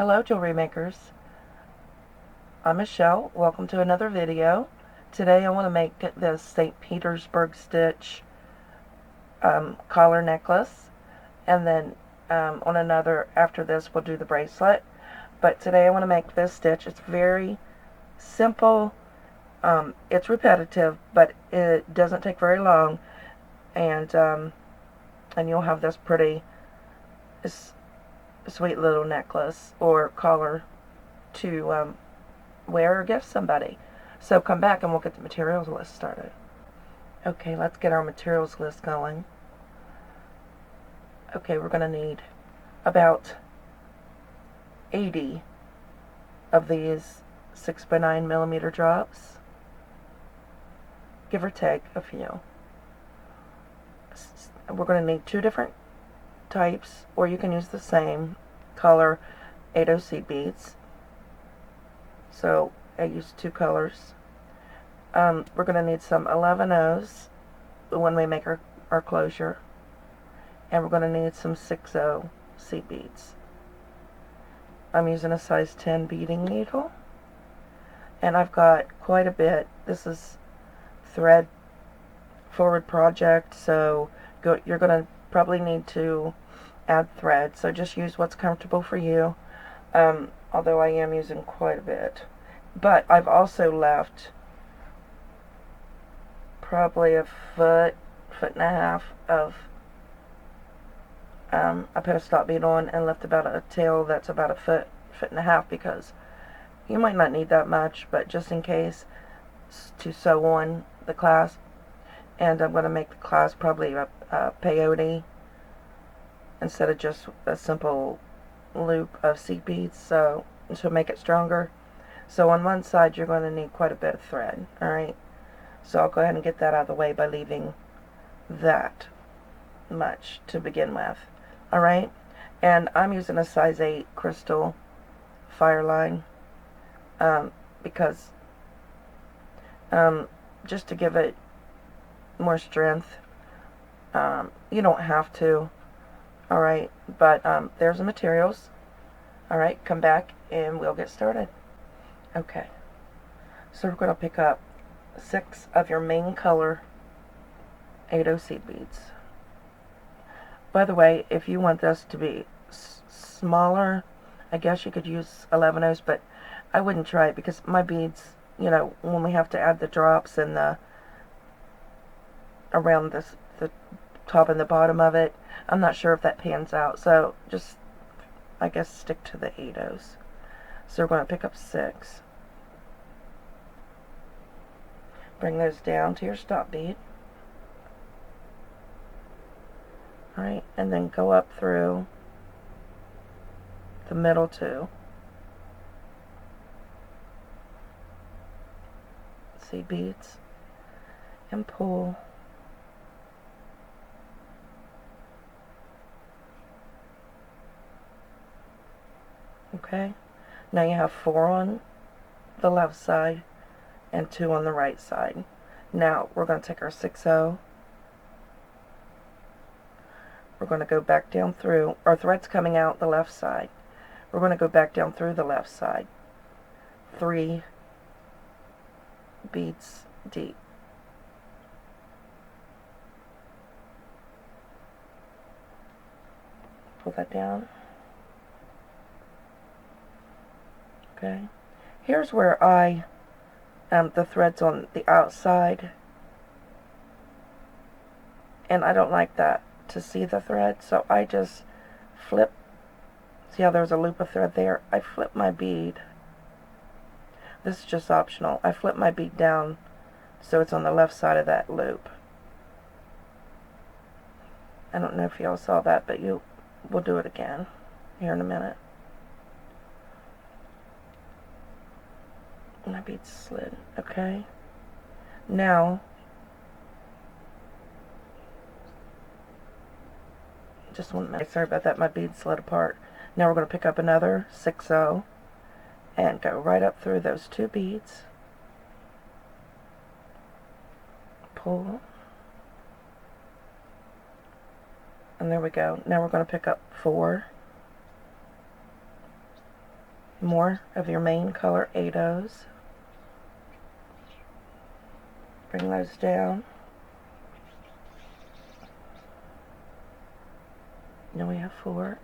Hello jewelry makers, I'm Michelle. Welcome to another video. Today I want to make this St. Petersburg stitch collar necklace, and then on another after this we'll do the bracelet. But today I want to make this stitch. It's very simple. It's repetitive, but it doesn't take very long, and you'll have this pretty sweet little necklace or collar to wear or gift somebody. So come back and we'll get the materials list started. Okay, let's get our materials list going. Okay, we're going to need about 80 of these 6x9 millimeter drops, give or take a few. We're going to need two different types, or you can use the same color 80 seed beads. So I used two colors. We're going to need some 11/0s when we make our closure, and we're going to need some 6/0 seed beads. I'm using a size 10 beading needle, and I've got quite a bit. This is thread forward project, so you're going to probably need to add thread, so just use what's comfortable for you, although I am using quite a bit. But I've also left probably a foot and a half of I put a stop bead on and left about a tail that's about a foot and a half, because you might not need that much, but just in case, to sew on the clasp. And I'm going to make the clasp probably a peyote instead of just a simple loop of seed beads, so to make it stronger. So on one side you're going to need quite a bit of thread. Alright, so I'll go ahead and get that out of the way by leaving that much to begin with. Alright, and I'm using a size 8 crystal Fireline because just to give it more strength. You don't have to. Alright, but there's the materials. Alright, come back and we'll get started. Okay, so we're going to pick up 6 of your main color 80 seed beads. By the way, if you want this to be smaller, I guess you could use 11/0s, but I wouldn't try it because my beads, you know, when we have to add the drops and the around the top and the bottom of it, I'm not sure if that pans out, so just, I guess, stick to the 80s. So we're going to pick up 6. Bring those down to your stop bead. Alright, and then go up through the middle 2. Seed beads. And pull. Okay, now you have 4 on the left side and 2 on the right side. Now we're going to take our 6/0. We're going to go back down through. Our thread's coming out the left side. We're going to go back down through the left side. 3 beads deep. Pull that down. Okay, here's where the thread's on the outside, and I don't like that to see the thread, so I just flip. See how there's a loop of thread there? I flip my bead. This is just optional. I flip my bead down so it's on the left side of that loop. I don't know if y'all saw that, but we'll do it again here in a minute. My bead slid. Okay. Now, just 1 minute. Sorry about that. My bead slid apart. Now we're going to pick up another 6/0 and go right up through those 2 beads. Pull. And there we go. Now we're going to pick up 4 more of your main color 8-ohs. Bring those down. Now we have 4.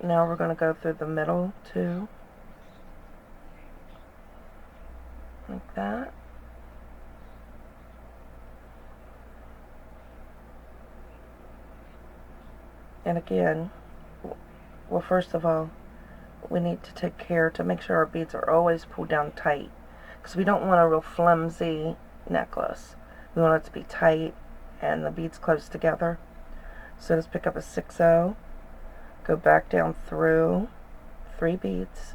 Now we're going to go through the middle 2, like that. And again, well, first of all, we need to take care to make sure our beads are always pulled down tight, because we don't want a real flimsy necklace. We want it to be tight and the beads close together. So let's pick up a 6-oh, go back down through 3 beads,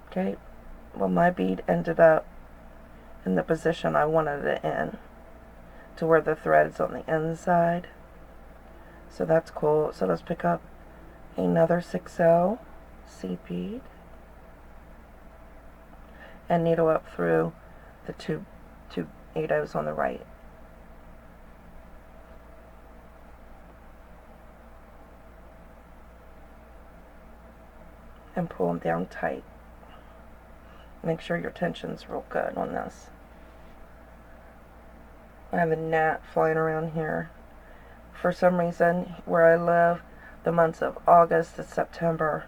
okay. Well, my bead ended up in the position I wanted it in, to where the thread's on the inside, so that's cool. So let's pick up another 6-oh seed bead and needle up through the two 8-ohs on the right. And pull them down tight. Make sure your tension's real good on this. I have a gnat flying around here. For some reason, where I live, the months of August to September,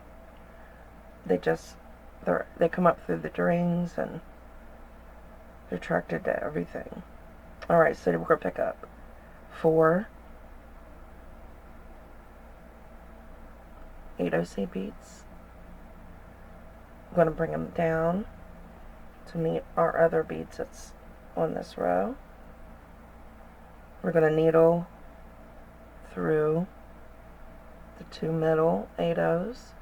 they come up through the drains and they're attracted to everything. Alright, so we're going to pick up 4 8-oh seed beads. I'm going to bring them down to meet our other beads that's on this row. We're going to needle through the 2 middle 8-ohs.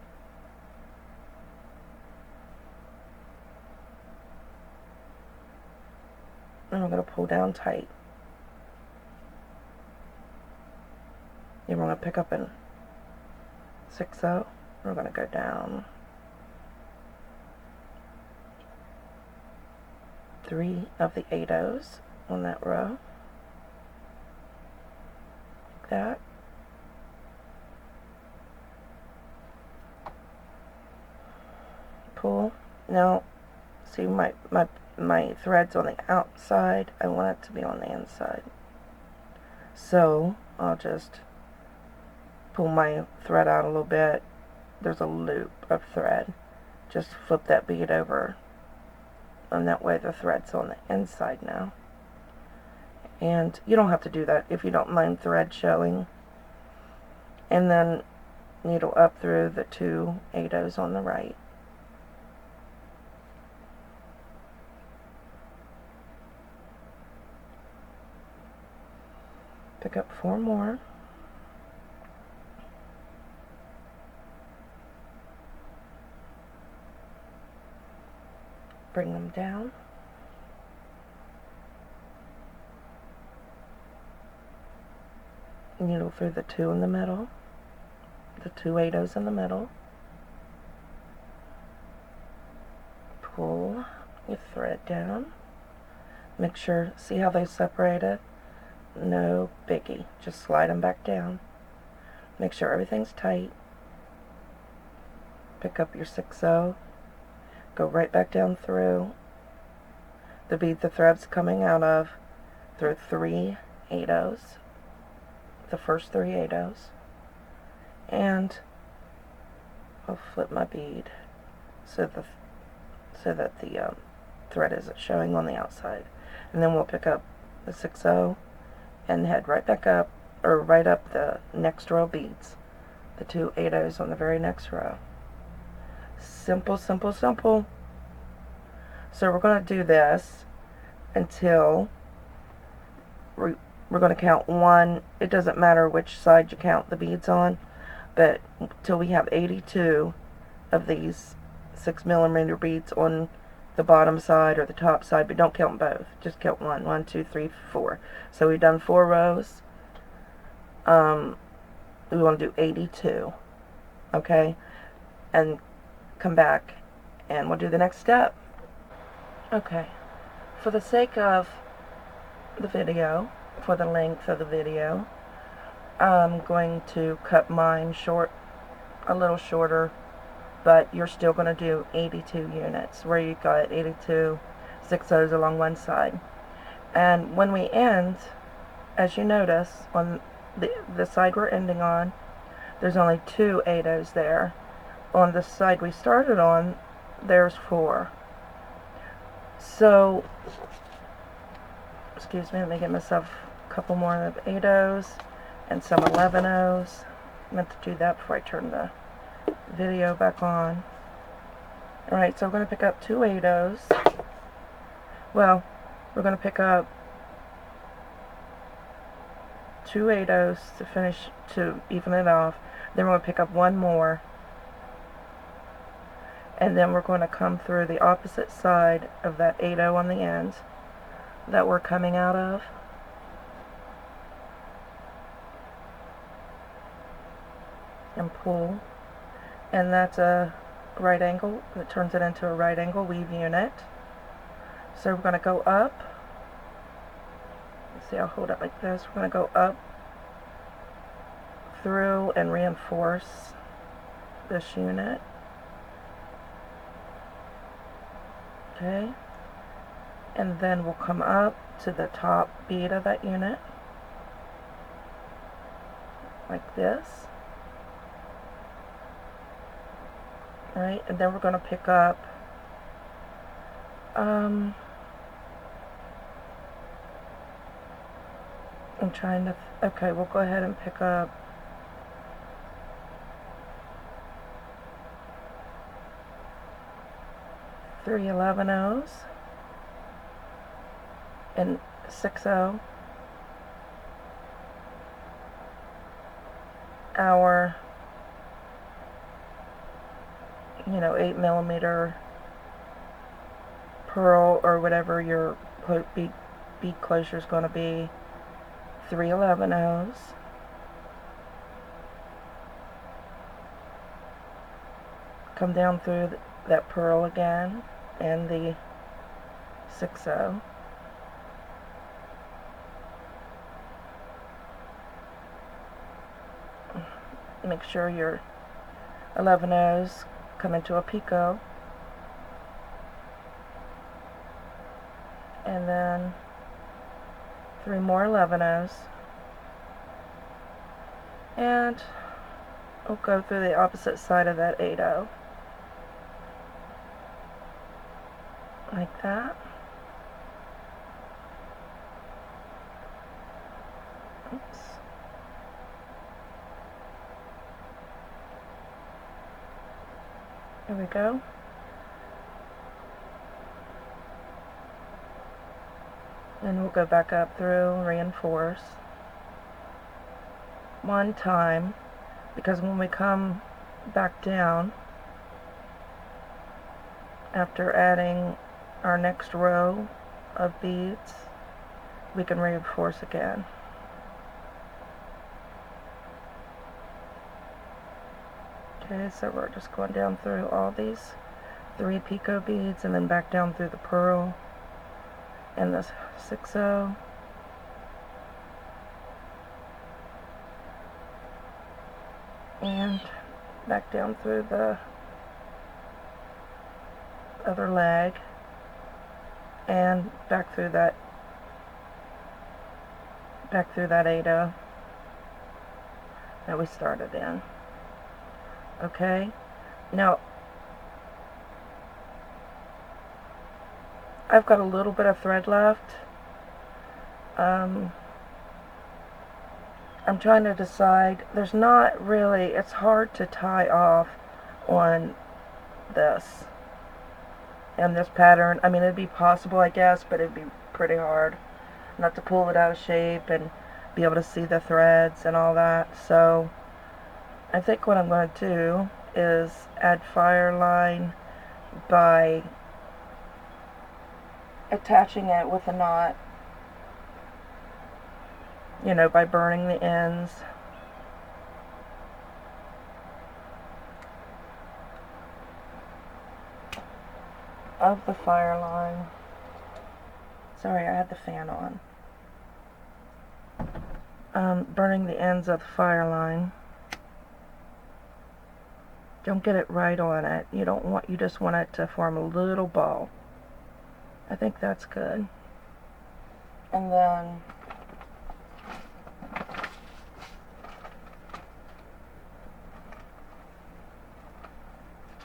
And we're going to pull down tight. Then we're going to pick up in 6-oh. We're going to go down 3 of the 8-ohs on that row. Like that. Pull. Now, see my thread's on the outside. I want it to be on the inside. So I'll just pull my thread out a little bit. There's a loop of thread. Just flip that bead over, and that way the thread's on the inside now. And you don't have to do that if you don't mind thread showing. And then needle up through the 2 8-ohs on the right. Pick up 4 more. Bring them down. Needle through the 2 in the middle, the 2 8-ohs in the middle. Pull your thread down. Make sure, see how they separated? No biggie. Just slide them back down. Make sure everything's tight. Pick up your 6-oh. Go right back down through the bead the thread's coming out of, through 3 8-ohs. The first 3 8-ohs. And I'll flip my bead so that the thread isn't showing on the outside. And then we'll pick up the 6-oh and head right back up, or right up the next row of beads, the 2 8-ohs on the very next row. Simple, simple, simple. So we're going to do this until we're going to count 1. It doesn't matter which side you count the beads on, but till we have 82 of these 6mm beads on the bottom side or the top side, but don't count both. Just count 1. 1, 2, 3, 4. So we've done 4 rows. We want to do 82. Okay? And come back and we'll do the next step. Okay. For the sake of the video, for the length of the video. I'm going to cut mine short, a little shorter, but you're still going to do 82 units where you got 82 6/0s along one side. And when we end, as you notice, on the side we're ending on, there's only 2 8/0s there. On the side we started on, there's 4. So, excuse me, let me get myself a couple more of 8/0s and some 11/0s. I meant to do that before I turn the video back on. Alright, so we're going to pick up 2 8/0s. Well, we're going to pick up 2 8/0s to finish, to even it off. Then we're going to pick up 1 more. And then we're going to come through the opposite side of that 8/0 on the end that we're coming out of. And pull. And that's a right angle. It turns it into a right angle weave unit. So we're going to go up. Let's see, I'll hold it like this. We're going to go up through and reinforce this unit. Okay. And then we'll come up to the top bead of that unit. Like this. Alright, and then we're going to pick up I'm trying to okay, we'll go ahead and pick up 3 11/0s and 6/0, our 8mm pearl or whatever your bead closure is going to be. 3 11/0s, come down through that pearl again and the 6/0, make sure your 11/0s come into a picot, and then 3 more 11/0s, and we'll go through the opposite side of that 8/0 like that. Oops. There we go. And we'll go back up through and reinforce 1 time, because when we come back down after adding our next row of beads, we can reinforce again. Okay, so we're just going down through all these 3 picot beads and then back down through the pearl and the 6/0. And back down through the other leg and back through that 8/0 that we started in. Okay, now I've got a little bit of thread left. I'm trying to decide. There's not really, it's hard to tie off on this and this pattern. I mean, it'd be possible, I guess, but it'd be pretty hard not to pull it out of shape and be able to see the threads and all that. So I think what I'm going to do is add Fireline by attaching it with a knot, by burning the ends. Of the Fireline. Sorry, I had the fan on. burning the ends of the Fireline. Don't get it right on it. You just want it to form a little ball. I think that's good. And then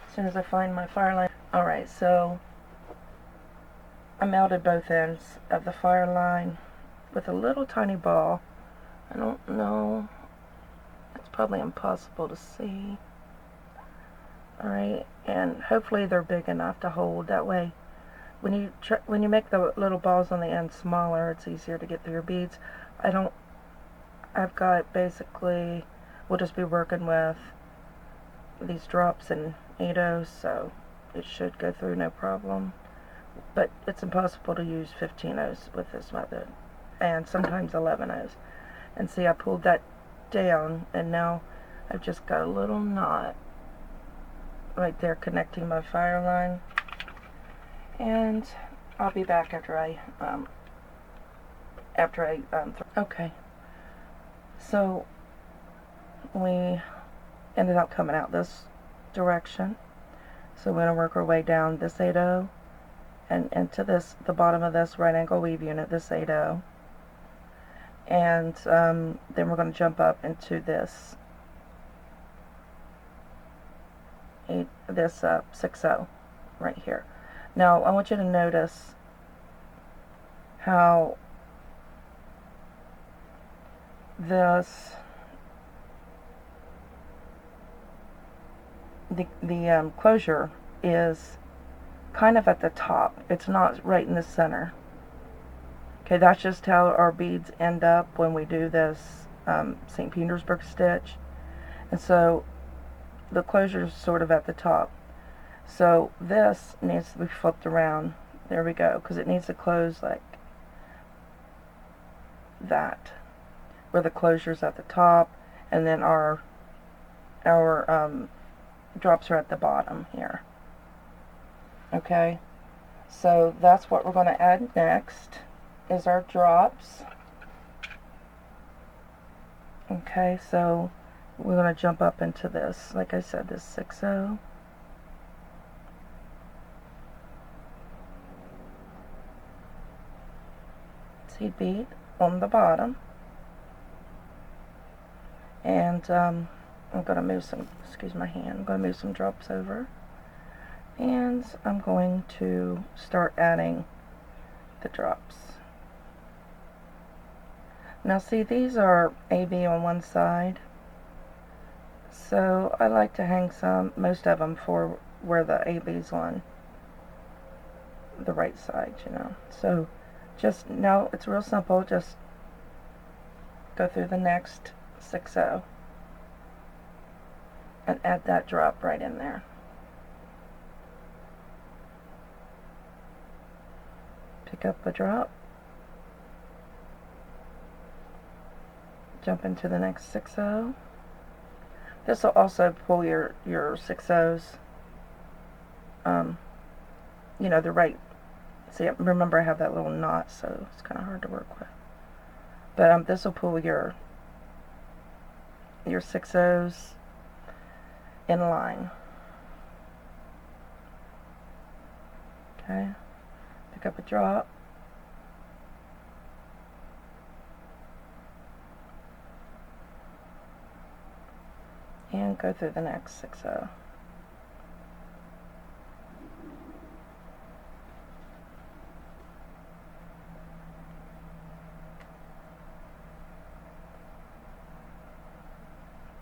as soon as I find my Fireline. Alright, so I melted both ends of the Fireline with a little tiny ball. I don't know. It's probably impossible to see. Alright, and hopefully they're big enough to hold. That way, when you make the little balls on the end smaller, it's easier to get through your beads. I've got basically, we'll just be working with these drops and 8/0, so it should go through no problem. But it's impossible to use 15/0 with this method, and sometimes 11/0. And see, I pulled that down, and now I've just got a little knot right there connecting my Fireline. And I'll be back after I okay. So we ended up coming out this direction. So we're going to work our way down this 8/0 and into the bottom of this right angle weave unit, this 8/0. And then we're going to jump up into this 6/0 right here. Now I want you to notice how this the closure is kind of at the top. It's not right in the center. Okay, that's just how our beads end up when we do this St. Petersburg stitch. And so the closure is sort of at the top. So this needs to be flipped around. There we go, because it needs to close like that, where the closure's at the top, and then our drops are at the bottom here. Okay, so that's what we're going to add next, is our drops. Okay, so we're going to jump up into this, like I said, this 6/0. Seed bead on the bottom. And I'm going to move some, excuse my hand, I'm going to move some drops over. And I'm going to start adding the drops. Now see, these are AB on one side, so I like to hang most of them for where the AB's on the right side, you know. So just, now it's real simple, just go through the next 6/0 and add that drop right in there. Pick up a drop, jump into the next 6/0. This will also pull your 6/0s, you know, the right. See, remember I have that little knot, so it's kind of hard to work with. But this will pull your 6/0s in line. Okay, pick up a drop. And go through the next 6/0.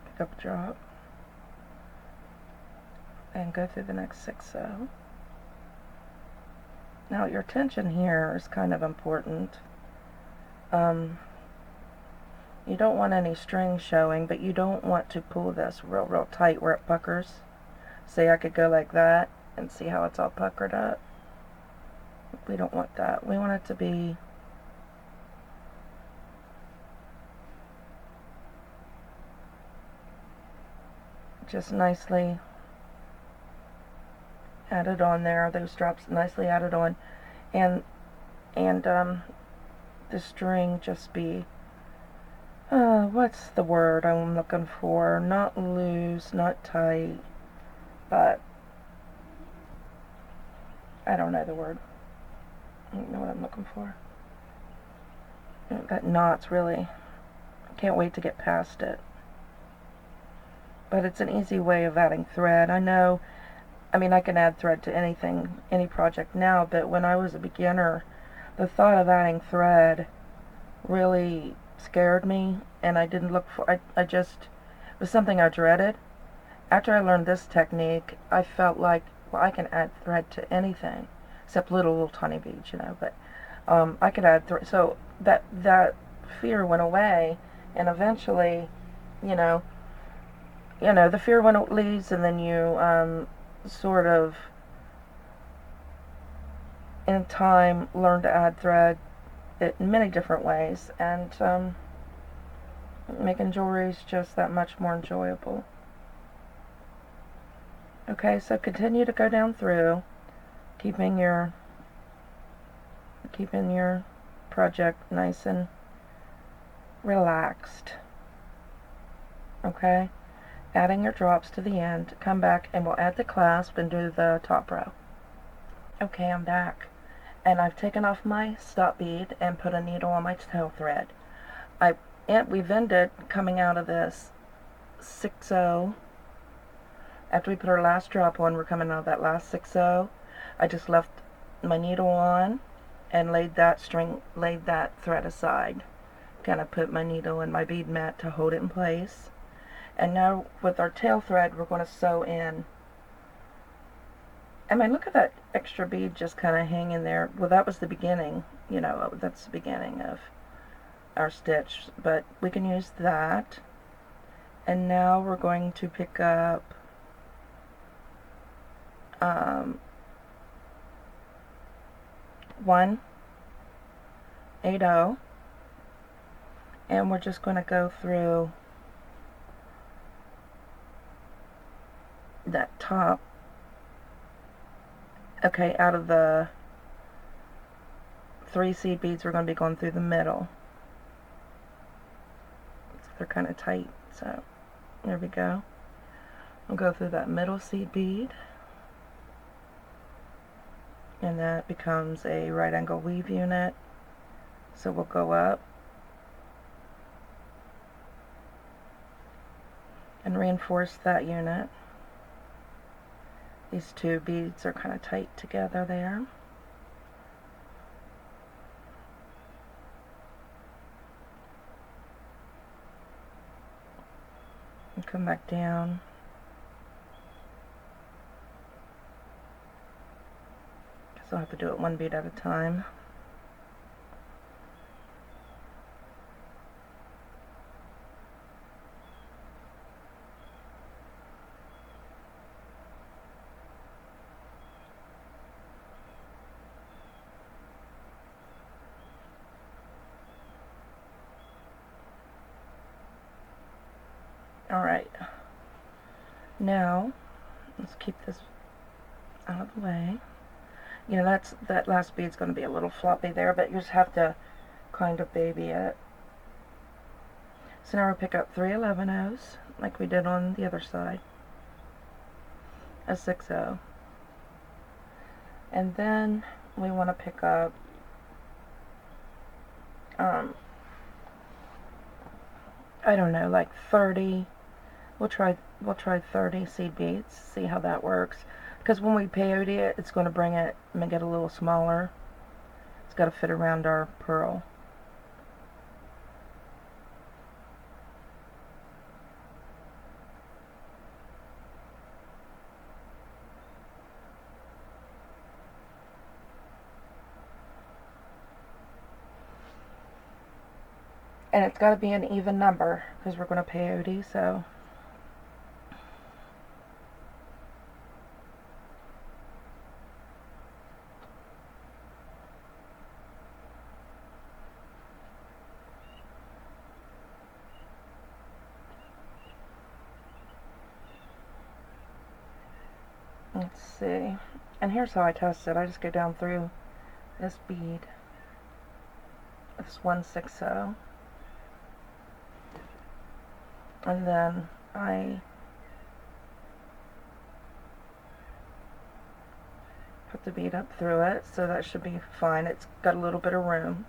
Pick up a drop and go through the next 6/0. Now your tension here is kind of important. You don't want any string showing, but you don't want to pull this real tight where it puckers. See, I could go like that and see how it's all puckered up. We don't want that. We want it to be just nicely added on there. Those drops nicely added on, and the string just be what's the word I'm looking for? Not loose, not tight, but I don't know the word. I don't know what I'm looking for. That knot's really, can't wait to get past it. But it's an easy way of adding thread. I know, I mean, I can add thread to anything, any project now, but when I was a beginner, the thought of adding thread really scared me, and I didn't look for, I just, it was something I dreaded. After I learned this technique, I felt like, well, I can add thread to anything, except little tiny beads, you know, but I could add thread, so that fear went away, and eventually, you know, the fear leaves, and then you sort of, in time, learn to add thread in many different ways, and making jewelry is just that much more enjoyable. Okay, so continue to go down through, keeping your project nice and relaxed. Okay, adding your drops to the end. Come back and we'll add the clasp and do the top row. Okay, I'm back, and I've taken off my stop bead and put a needle on my tail thread. We've ended coming out of this 6-0. After we put our last drop on, we're coming out of that last 6-0. I just left my needle on and laid that thread aside. Kind of put my needle in my bead mat to hold it in place. And now with our tail thread, we're going to sew in. I mean, look at that extra bead just kind of hanging there. Well, that was the beginning, you know, that's the beginning of our stitch, but we can use that. And now we're going to pick up 1/8-0, and we're just going to go through that top. Okay, out of the 3 seed beads, we're going to be going through the middle. So they're kind of tight, so there we go. We'll go through that middle seed bead, and that becomes a right angle weave unit. So we'll go up and reinforce that unit. These two beads are kind of tight together there. And come back down. Because I'll have to do it one bead at a time. Alright, now let's keep this out of the way. You know, that last bead's going to be a little floppy there, but you just have to kind of baby it. So now we'll pick up 3 11-0s like we did on the other side, a 6-0, and then we want to pick up I don't know, like 30. We'll try 30 seed beads, see how that works. Because when we peyote it, it's going to bring it, make it a little smaller. It's got to fit around our pearl. And it's got to be an even number because we're going to peyote, so. Let's see. And here's how I test it. I just go down through this bead. This 1/6-0. And then I put the bead up through it, so that should be fine. It's got a little bit of room.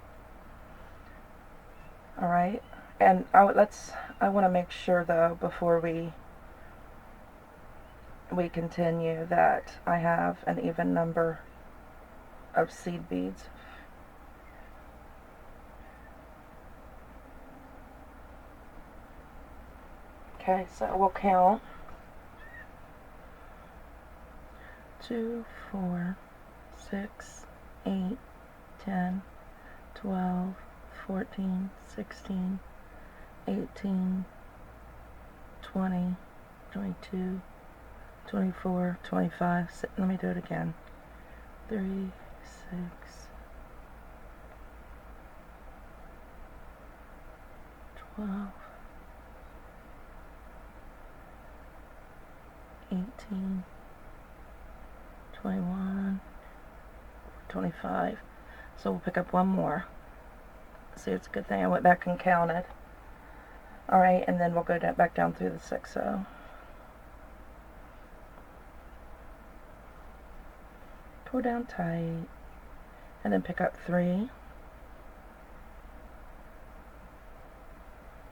Alright, and I want to make sure though, before we continue, that I have an even number of seed beads. Okay, so we'll count 2, 4, 6, 8, 10, 12, 14, 16, 18, 20, 22, 24, 25, let me do it again, 3, 6, 12, 18, 21, 25. So we'll pick up one more. See, it's a good thing I went back and counted. Alright, and then we'll go back down through the 6-0. Pull down tight, and then pick up 3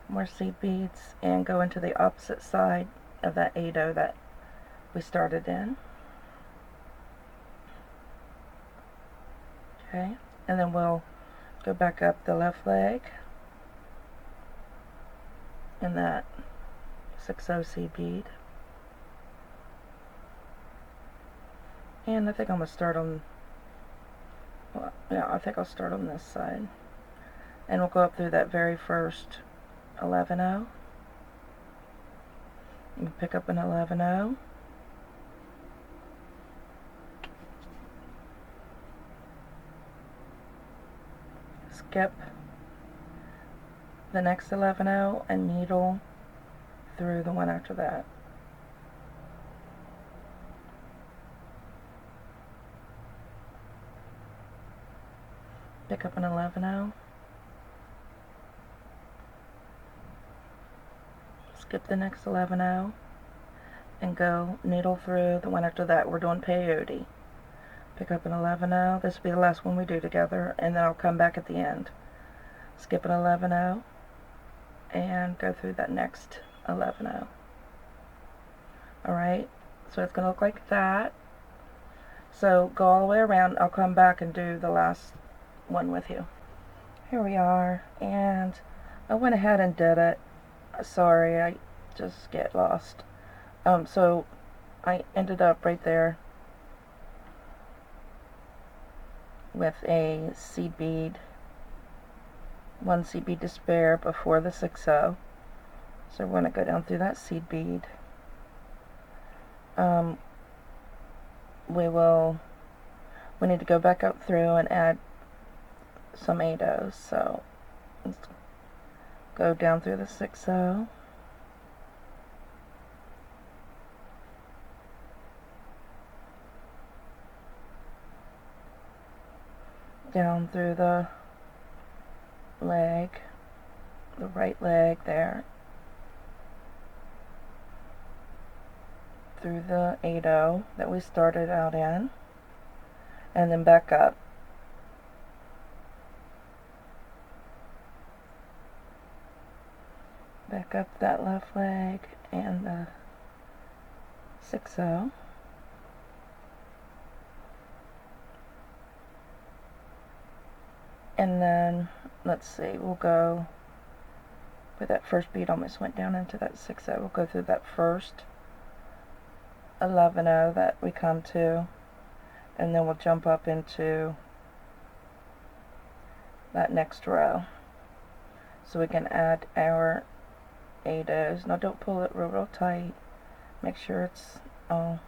more seed beads and go into the opposite side of that 8-0 that we started in. Okay, and then we'll go back up the left leg in that 6-0 seed bead. And I think I'm going to start on, well, yeah, I think I'll start on this side. And we'll go up through that very first 11-0. And pick up an 11-0. Skip the next 11-0 and needle through the one after that. Pick up an 11-0. Skip the next 11-0 and go needle through the one after that. We're doing peyote. Pick up an 11-0. This will be the last one we do together, and then I'll come back at the end. Skip an 11-0 and go through that next 11-0. Alright, so it's going to look like that. So go all the way around. I'll come back and do the last one with you. Here we are, and I went ahead and did it. Sorry, I just get lost. So I ended up right there with a seed bead, one seed bead to spare before the 6-0. So we're going to go down through that seed bead. We need to go back up through and add some 8-0s. So let's go down through the 6-0. Down through the leg, the right leg there, through the 8-0 that we started out in, and then back up. Back up that left leg and the 6-0. And then, let's see, we'll go, with that first bead almost went down into that 6-0, we'll go through that first 11-0 that we come to, and then we'll jump up into that next row. So we can add our 8-0s. Now don't pull it real tight. Make sure it's all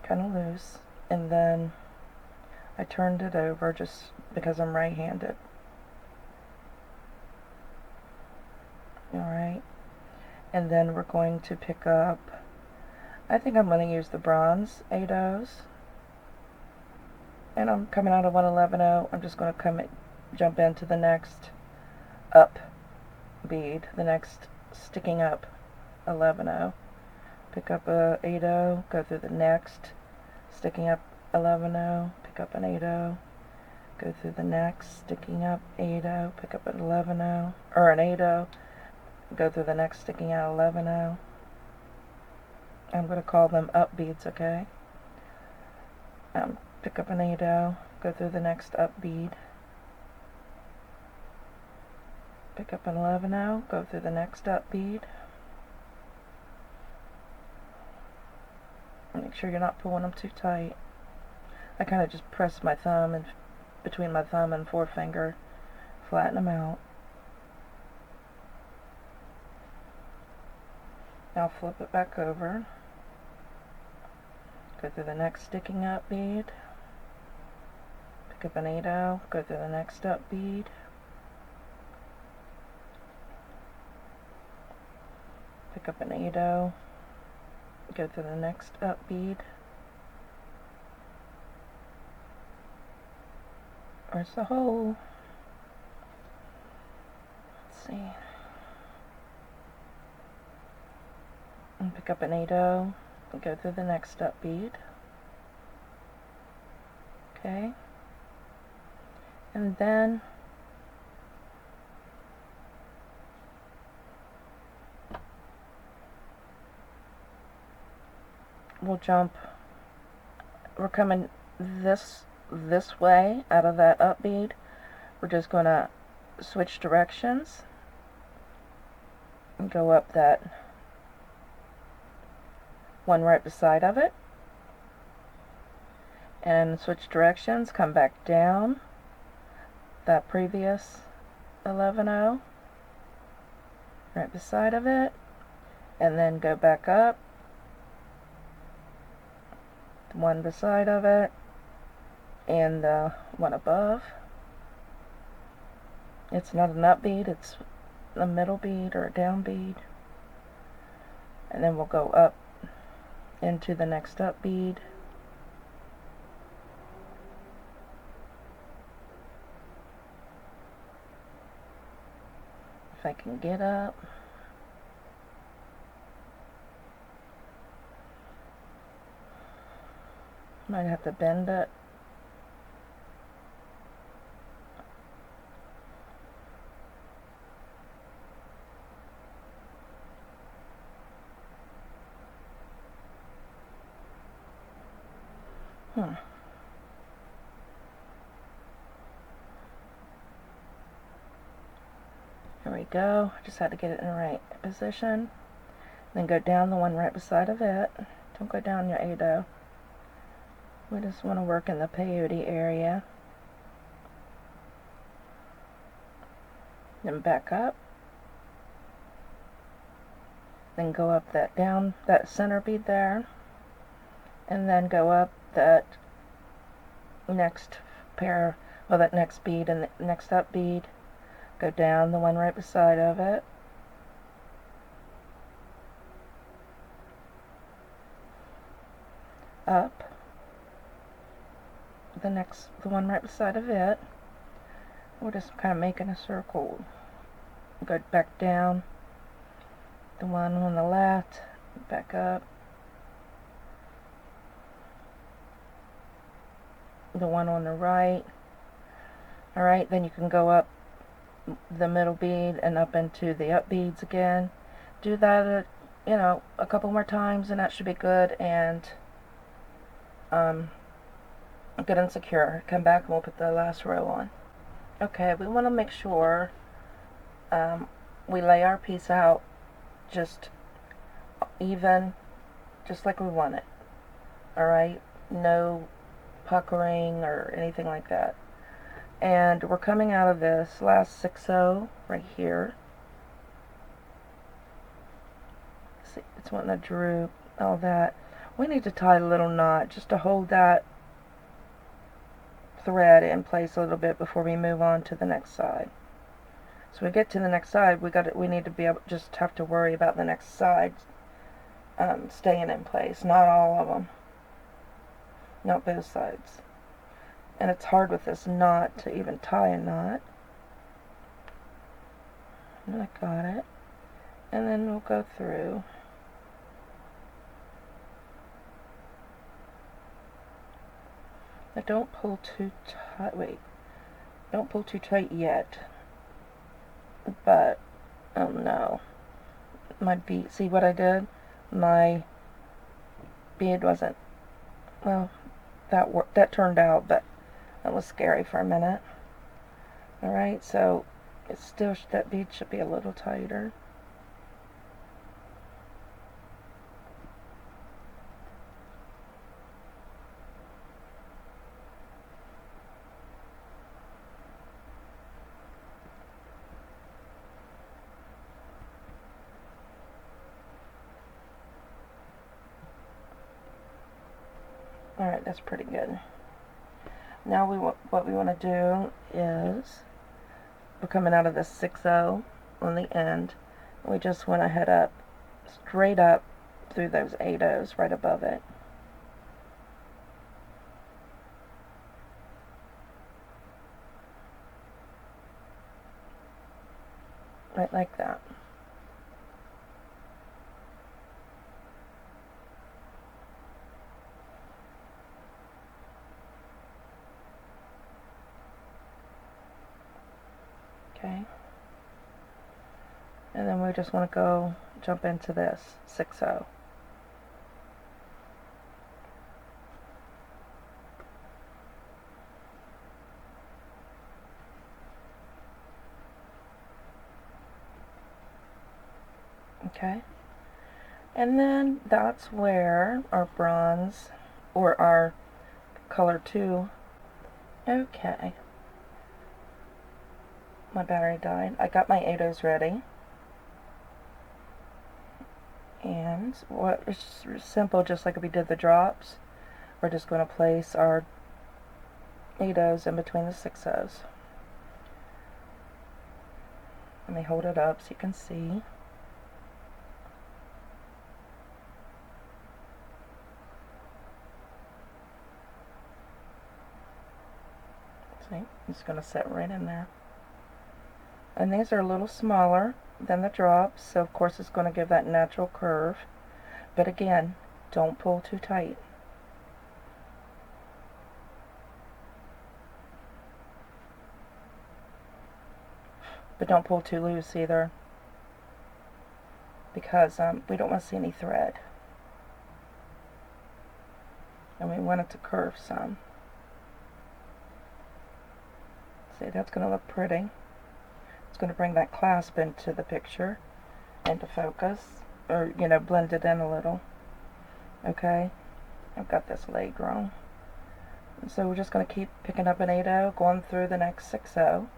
kind of loose. And then I turned it over just because I'm right-handed. Alright. And then we're going to pick up, I think I'm going to use the bronze 8-0s. And I'm coming out of 111-0. I'm just going to jump into the next up bead, the next sticking up 11-0, pick up a 8-0, go through the next sticking up 11-0, pick up an 8-0, go through the next sticking up 8-0, pick up an 11-0, or an 8-0, go through the next sticking out 11-0. I'm going to call them up beads, okay? Pick up an 8-0, go through the next up bead, pick up an 11-0, go through the next up bead. Make sure you're not pulling them too tight. I kind of just press my thumb and between my thumb and forefinger, flatten them out. Now flip it back over, go through the next sticking up bead, pick up an 8-0, go through the next up bead, pick up an 8-0, go through the next up bead. Where's the hole? Let's see. And pick up an 8-0, go through the next up bead. Okay. And then we'll jump. We're coming this way out of that up bead. We're just going to switch directions and go up that one right beside of it, and switch directions, come back down that previous 11-0 right beside of it, and then go back up the one beside of it and the one above. It's not an up bead, it's a middle bead or a down bead, and then we'll go up into the next up bead, if I can get up. Might have to bend it. There we go. Just had to get it in the right position. Then go down the one right beside of it. Don't go down your 8-0. We just want to work in the peyote area. Then back up. Then go up that down that center bead there. And then go up that next pair, well, that next bead and the next up bead. Go down the one right beside of it. Up the one right beside of it. We're just kind of making a circle. Go back down the one on the left, back up the one on the right. Alright, then you can go up the middle bead and up into the up beads again. Do that a couple more times and that should be good, and good and secure. Come back and we'll put the last row on. Okay, we want to make sure we lay our piece out just even, just like we want it. Alright, no puckering or anything like that. And we're coming out of this last 6-0 right here. See, it's wanting to droop, all that. We need to tie a little knot just to hold that thread in place a little bit before we move on to the next side. So we get to the next side, we need to be able, just have to worry about the next side staying in place. Not all of them, not both sides. And it's hard with this knot to even tie a knot. And I got it. And then we'll go through. Now don't pull too tight. Wait. Don't pull too tight yet. But, oh no. My bead, see what I did? My bead wasn't, well, that turned out, but that was scary for a minute. Alright, so it's still, that bead should be a little tighter. Alright, that's pretty good. Now what we want to do is, we're coming out of the 6-0 on the end. We just want to head up, straight up through those 8-0s right above it. Right like that. Okay. And then we just want to go jump into this 6-0. Okay. And then that's where our bronze, or our color 2. Okay. My battery died. I got my 8-0s ready. And what is simple, just like we did the drops, we're just going to place our 8-0s in between the 6-0s. Let me hold it up so you can see. See, I'm just going to set right in there. And these are a little smaller than the drops, so of course it's going to give that natural curve. But again, don't pull too tight. But don't pull too loose either, because we don't want to see any thread. And we want it to curve some. See, that's going to look pretty. It's going to bring that clasp into the picture, into focus, or, you know, blend it in a little. Okay, I've got this laid wrong. And so we're just going to keep picking up an 8-0, going through the next 6-0.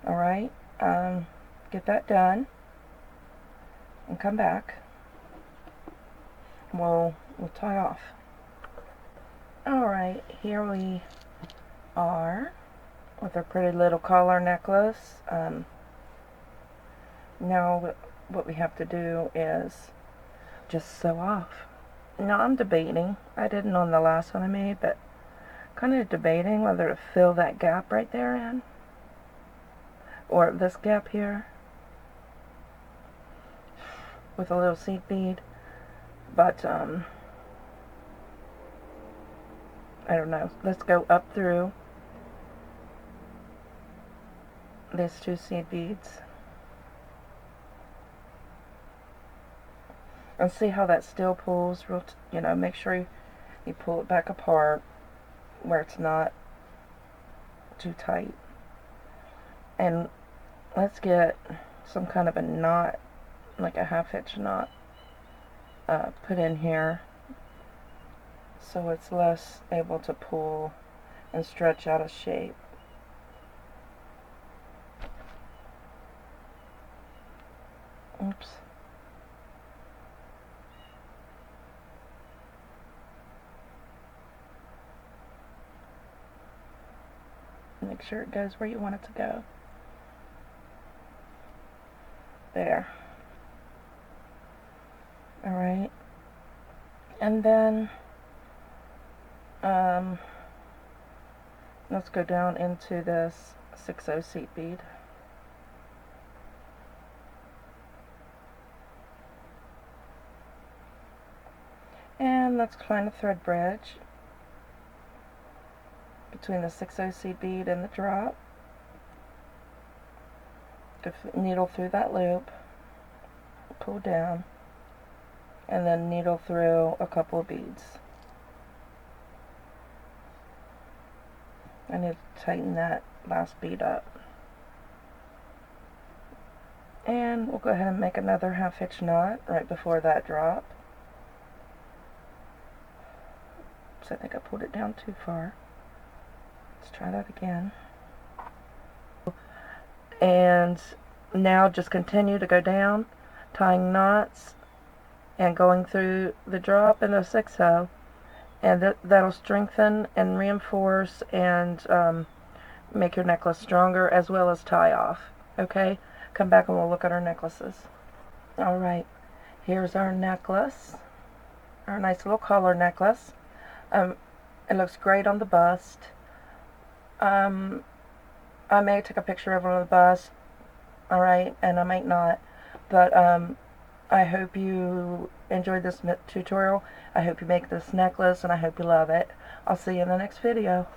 Alright, get that done, and come back. We'll tie off. Alright, here we are with our pretty little collar necklace. Now what we have to do is just sew off. Now I'm debating, I didn't on the last one I made, but kind of debating whether to fill that gap right there in, or this gap here, with a little seed bead. But I don't know. Let's go up through these 2 seed beads and see how that still pulls real, you know, make sure you pull it back apart where it's not too tight. And let's get some kind of a knot, like a 1/2 inch knot, put in here, so it's less able to pull and stretch out of shape. Oops. Make sure it goes where you want it to go. There. Alright. And then let's go down into this 6-0 seed bead. And let's climb the thread bridge between the 6/0 bead and the drop. Needle through that loop, pull down, and then needle through a couple of beads. I need to tighten that last bead up. And we'll go ahead and make another 1/2 inch knot right before that drop. So I think I pulled it down too far. Let's try that again. And now just continue to go down, tying knots and going through the drop and the 6/0, and that'll strengthen and reinforce and make your necklace stronger, as well as tie off. Okay, come back and we'll look at our necklaces. Alright, here's our necklace, our nice little collar necklace. It looks great on the bust. I may take a picture of it on the bust, alright, and I might not, but I hope you enjoyed this tutorial. I hope you make this necklace, and I hope you love it. I'll see you in the next video.